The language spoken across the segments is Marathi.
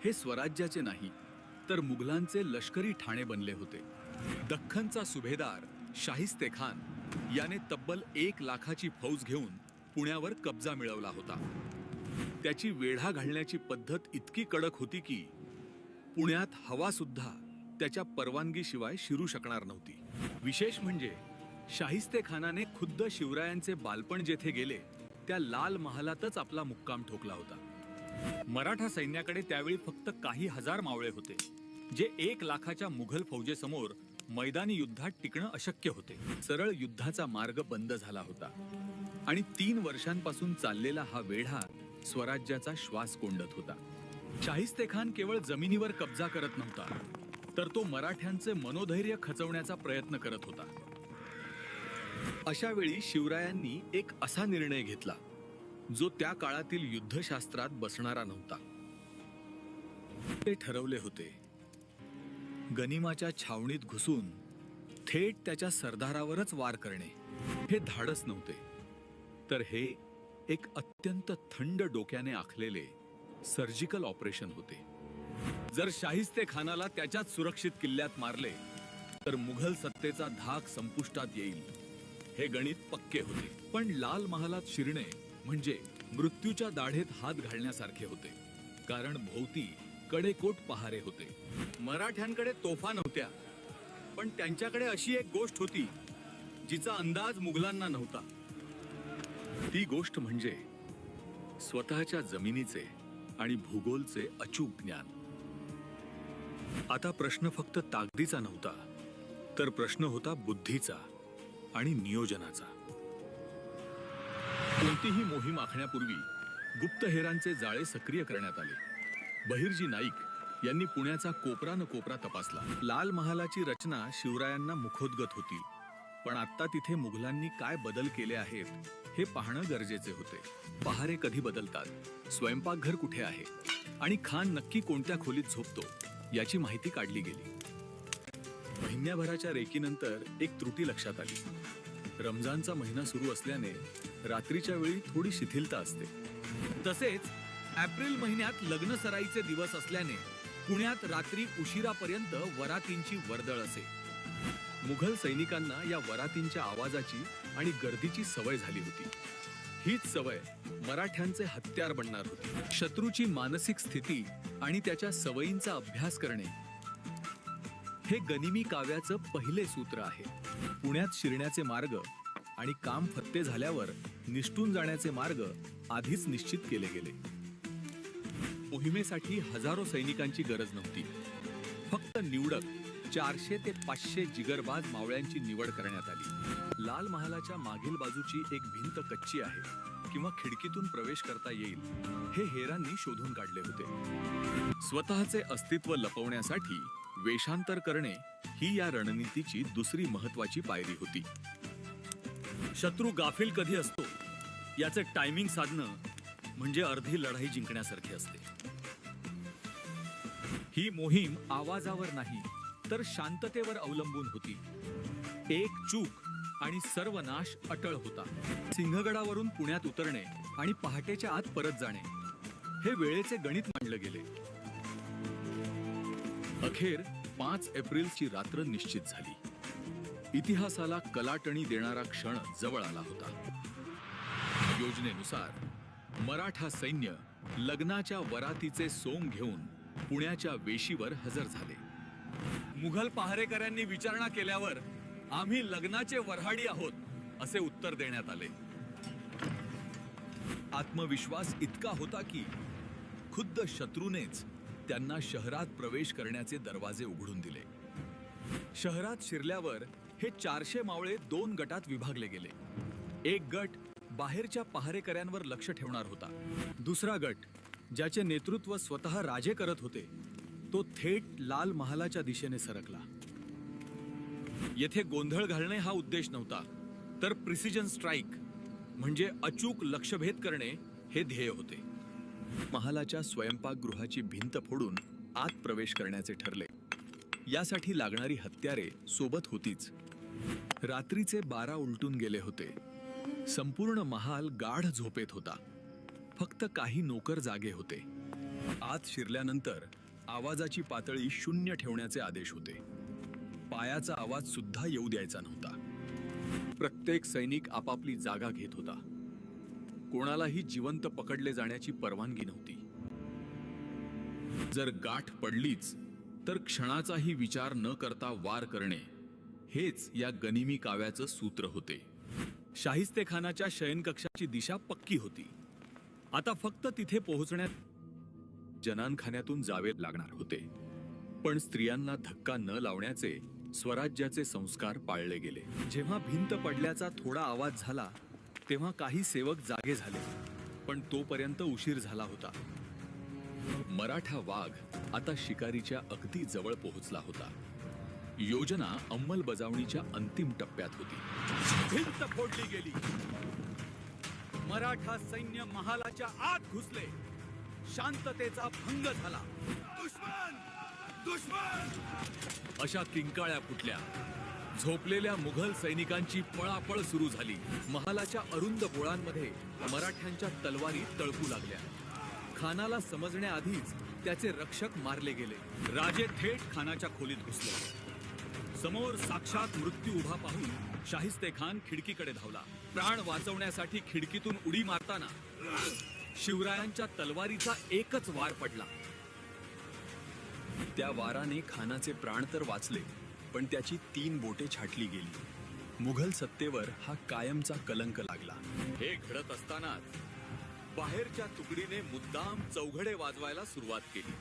हे स्वराज्याचे नाही तर मुघलांचे लष्करी ठाणे बनले होते. दख्खनचा सुभेदार शाहिस्तेखान याने तब्बल 1 लाखाची फौज घेऊन पुण्यावर कब्जा मिळवला होता. त्याची वेढा घालण्याची पद्धत इतकी कडक होती की पुण्यात हवा सुद्धा त्याच्या परवानगीशिवाय शिरू शकणार नव्हती. विशेष म्हणजे शाहिस्तेखानाने खुद्द शिवरायांचे बालपण जेथे गेले त्या लाल महालातच आपला मुक्काम ठोकला होता. मराठा सैन्याकडे त्यावेळी फक्त काही हजार मावळे होते, जे 1 लाखाच्या मुघल फौजेसमोर मैदानी युद्धात टिकणं अशक्य होते. सरळ युद्धाचा मार्ग बंद झाला होता आणि 3 वर्षांपासून चाललेला हा वेढा स्वराज्याचा श्वास कोंडत होता. शाहिस्तेखान केवळ जमिनीवर कब्जा करत नव्हता, तर तो मराठ्यांचे मनोधैर्य खचवण्याचा प्रयत्न करत होता. अशा वेळी शिवरायांनी एक असा निर्णय घेतला जो त्या काळातील युद्धशास्त्रात बसणारा नव्हता. ते ठरवले होते, गनिमाच्या छावणीत घुसून थेट त्याच्या सरदारावरच वार करणे. हे धाडस नव्हते, तर हे एक अत्यंत थंड डोक्याने आखलेले सर्जिकल ऑपरेशन होते. जर शाहिस्तेखानाला त्याच्याच सुरक्षित किल्ल्यात मारले तर मुघल सत्तेचा धाक संपुष्टात येईल, हे गणित पक्के होते. पण लाल महालात शिरणे म्हणजे मृत्यूच्या दाढेत हात घालण्यासारखे होते, कारण भोवती कडेकोट पहारे होते. मराठ्यांकडे तोफा नव्हत्या, पण त्यांच्याकडे अशी एक गोष्ट होती जिचा अंदाज मुघलांना नव्हता. ती गोष्ट म्हणजे स्वतःच्या जमिनीचे आणि भूगोलचे अचूक ज्ञान. आता प्रश्न फक्त ताकदीचा नव्हता, तर प्रश्न होता बुद्धीचा आणि नियोजनाचा. कोणतीही मोहीम आखण्यापूर्वी गुप्तहेरांचे जाळे सक्रिय करण्यात आले. बहिर्जी नाईक यांनी पुण्याचा कोपरा न कोपरा तपासला. लाल महालाची रचना शिवरायांना मुखोद्गत होती, पण आता तिथे मुघलांनी काय बदल केले आहेत हे पाहणं गरजेचे होते. पहारे कधी बदलतात, स्वयंपाकघर कुठे आहे आणि खान नक्की कोणत्या खोलीत झोपतो याची माहिती काढली गेली. महिन्याभराच्या रेकीनंतर एक त्रुटी लक्षात आली. रमजानचा महिना सुरू असल्याने रात्रीच्या वेळी थोडी शिथिलता असते. तसेच एप्रिल महिन्यात लग्न सराईचे दिवस असल्याने पुण्यात रात्री उशिरापर्यंत वरातींची वर्दळ असे. मुघल सैनिकांना या वरातींच्या आवाजाची आणि गर्दीची सवय झाली होती. हीच सवय मराठ्यांचे हत्यार बनणार होती. शत्रूची मानसिक स्थिती आणि त्याच्या सवयींचा अभ्यास करणे हे गनिमी काव्याचं पहिले सूत्र आहे. पुण्यात शिरण्याचे मार्ग आणि काम फत्ते झाल्यावर निष्ठून जाण्याचे मार्ग आधीच निश्चित केले गेले. मोहिमेसाठी हजारो सैनिकांची गरज नव्हती. फक्त निवडक 400 ते 500 जिगरबाज मावळ्यांची निवड करण्यात आली. लाल महालाच्या मागील बाजूची एक भिंत कच्ची आहे किंवा खिडकीतून प्रवेश करता येईल हे हेरांनी शोधून काढले होते. स्वतःचे अस्तित्व लपवण्यासाठी वेषांतर करणे ही या रणनीतीची दुसरी महत्वाची पायरी होती. शत्रू गाफील कधी असतो याचे टायमिंग साधणं म्हणजे अर्धी लढाई जिंकण्यासारखी असते. ही मोहीम आवाजावर नाही तर शांततेवर अवलंबून होती. एक चूक आणि सर्वनाश अटळ होता. सिंहगडावरून पुण्यात उतरणे आणि पहाटेच्या आत परत जाणे हे वेळेचे गणित मांडले गेले. अखेर 5 एप्रिलची रात्र निश्चित झाली. इतिहासाला कलाटणी देणारा क्षण जवळ आला होता. योजनेनुसार मराठा सैन्य लग्नाच्या वरातीचे सोंग घेऊन पुण्याच्या वेशीवर हजर झाले. मुघल पहारेकऱ्यांनी विचारणा केल्यावर आम्ही लग्नाचे वऱ्हाडी आहोत असे उत्तर देण्यात आले. आत्मविश्वास इतका होता की खुद्द शत्रूनेच त्यांना शहरात प्रवेश करण्याचे दरवाजे उघडून दिले. शहरात शिरल्यावर हे 400 मावळे 2 गटात विभागले गेले. एक गट बाहेरच्या पहारेकऱ्यांवर लक्ष ठेवणार होता. दुसरा गट, ज्याचे नेतृत्व स्वतः राजे करत होते, तो थेट लाल महालाच्या दिशेने सरकला. येथे गोंधळ घालणे हा उद्देश नव्हता, तर प्रिसिजन स्ट्राईक म्हणजे अचूक लक्ष्यभेद करणे हे ध्येय होते. महालाच्या स्वयंपाकगृहाची भिंत फोडून आत प्रवेश करण्याचे ठरले. यासाठी लागणारी हत्यारे सोबत होतीच. रात्रीचे 12 उलटून गेले होते. संपूर्ण महाल गाढ झोपेत होता. फक्त काही नोकर जागे होते. आत शिरल्यानंतर आवाजाची पातळी 0 ठेवण्याचे आदेश होते. पायाचा आवाज सुद्धा येऊ द्यायचा नव्हता. प्रत्येक सैनिक आपापली जागा घेत होता. कोणालाही जिवंत पकडले जाण्याची परवानगी नव्हती. जर गाठ पडलीच तर क्षणाचाही विचार न करता वार करणे हेच या गनिमी काव्याचं सूत्र होते. शाहिस्तेखानाच्या शयनकक्षाची दिशा पक्की होती. आता फक्त तिथे पोहोचण्यात जनानखान्यातून जावे लागणार होते. पण स्त्रियांना धक्का न लावण्याचे स्वराज्याचे संस्कार पाळले गेले. जेव्हा भिंत पडल्याचा थोडा आवाज झाला तेव्हा काही सेवक जागे झाले, पण तोपर्यंत उशीर झाला होता. मराठा वाघ आता शिकारीच्या अगदी जवळ पोहोचला होता. योजना अंमलबजावणीच्या अंतिम टप्प्यात होती. भिंत फोडली गेली. मराठा सैन्य महालाच्या आत घुसले. शांततेचा भंग झाला. दुश्मन दुश्मन अशा किंकाळ्या फुटल्या. झोपलेल्या मुघल सैनिकांची पळापळ सुरू झाली. महालाच्या अरुंद बोळांमध्ये मराठ्यांच्या तलवारी तळपू लागल्या. खानाला समजण्याआधीच त्याचे रक्षक मारले गेले. राजे थेट खानाच्या खोलीत घुसले. समोर साक्षात मृत्यू उभा पाहून शाहिस्तेखान खिडकीकडे धावला. प्राण वाचवण्यासाठी खिडकीतून उडी मारताना शिवरायांच्या तलवारीचा एकच वार पडला. त्या वाराने खानाचे प्राण तर वाचले, पण त्याची 3 बोटे छाटली गेली. मुघल सत्तेवर हा कायमचा कलंक लागला. हे घडत असतानाच बाहेरच्या तुकडीने मुद्दाम चौघडे वाजवायला सुरुवात केली.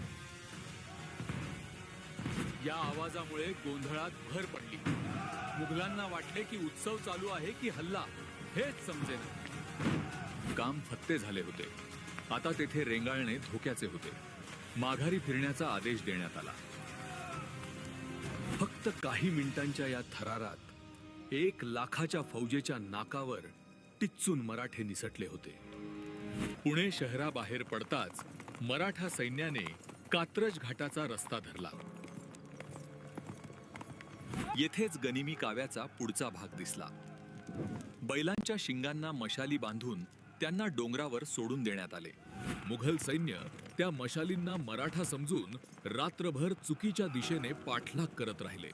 या आवाजामुळे गोंधळात भर पडली. मुघलांना वाटले की उत्सव चालू आहे की हल्ला हेच समजेना. काम फत्ते झाले होते. आता तेथे रेंगाळणे धोक्याचे होते. माघारी फिरण्याचा आदेश देण्यात आला. फक्त काही मिनिटांच्या या थरारात 1 लाखाच्या फौजेच्या नाकावर टिच्चून मराठे निसटले होते. पुणे शहराबाहेर पडताच मराठा सैन्याने कात्रज घाटाचा रस्ता धरला. येथेच गनिमी काव्याचा पुढचा भाग दिसला. बैलांच्या शिंगांना मशाली बांधून त्यांना डोंगरावर सोडून देण्यात आले. मुघल सैन्य त्या मशालींना मराठा समजून रात्रभर चुकीच्या दिशेने पाठलाग करत राहिले.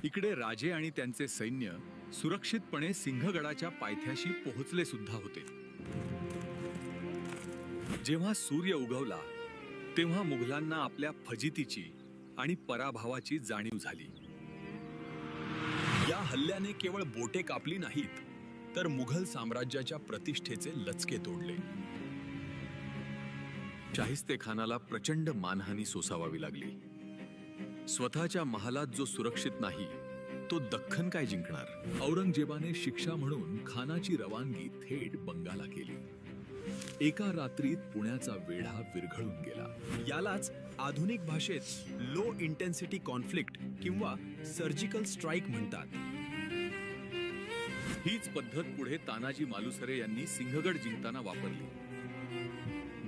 इकडे राजे आणि त्यांचे सैन्य सुरक्षितपणे सिंहगडाच्या पायथ्याशी पोहोचले सुद्धा होते. जेव्हा सूर्य उगवला तेव्हा मुघलांना आपल्या फजितीची आणि पराभवाची जाणीव झाली. या हल्ल्याने केवळ बोटे कापली नाहीत, तर मुघल साम्राज्याच्या प्रतिष्ठेचे लचके तोडले. शाहिस्तेखानाला प्रचंड मानहानी सोसावावी लागली. स्वतःच्या महालात जो सुरक्षित नाही तो दख्खन काय जिंकणार. औरंगजेबाने शिक्षा म्हणून खानाची रवानगी थेट बंगाला केली. एका रात्रीत पुण्याचा वेढा विरघळून गेला. यालाच आधुनिक भाषेत लो इंटेन्सिटी कॉन्फ्लिक्ट किंवा सर्जिकल स्ट्राईक म्हणतात. हीच पद्धत पुढे तानाजी मालुसरे यांनी सिंहगड जिंकताना वापरली.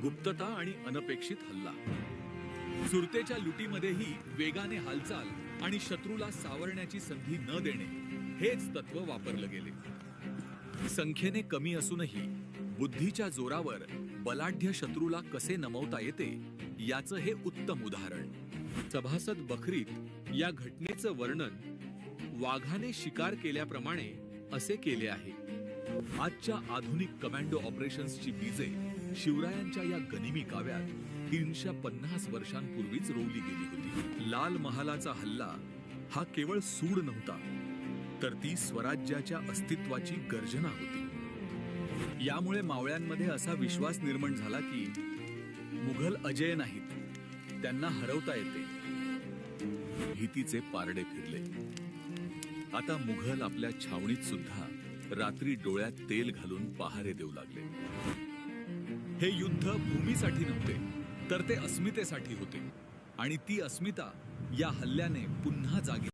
गुप्तता आणि अनपेक्षित हल्ला. सुरतेच्या लुटीमध्येही वेगाने हालचाल आणि शत्रूला सावरण्याची संधी न देणे हेच तत्व वापरलं गेले. संख्येने कमी असूनही बुद्धीच्या जोरावर बलाढ्य शत्रूला कसे नमवता येते याचं हे उत्तम उदाहरण. सभासद बखरीत या घटनेचं वर्णन वाघाने शिकार केल्याप्रमाणे असे केले आहे. आजच्या आधुनिक कमांडो ऑपरेशन्सची बीजे शिवरायांच्या या गनिमी काव्यात 350 वर्षांपूर्वीच रोवली गेली होती. लाल महालाचा हल्ला हा केवळ सूड नव्हता, तर ती स्वराज्याच्या अस्तित्वाची गर्जना होती. यामुळे मावळ्यांमध्ये असा विश्वास निर्माण झाला की मुघल अजय नाहीत, त्यांना हरवता येते. भीतीचे पारडे फिरले. आता मुघल आपल्या छावणीत सुद्धा रात्री डोळ्यात तेल घालून पहारे देऊ लागले. हे युद्ध भूमीसाठी नव्हते, तर ते अस्मितेसाठी होते. आणि ती अस्मिता या हल्ल्याने पुन्हा जागी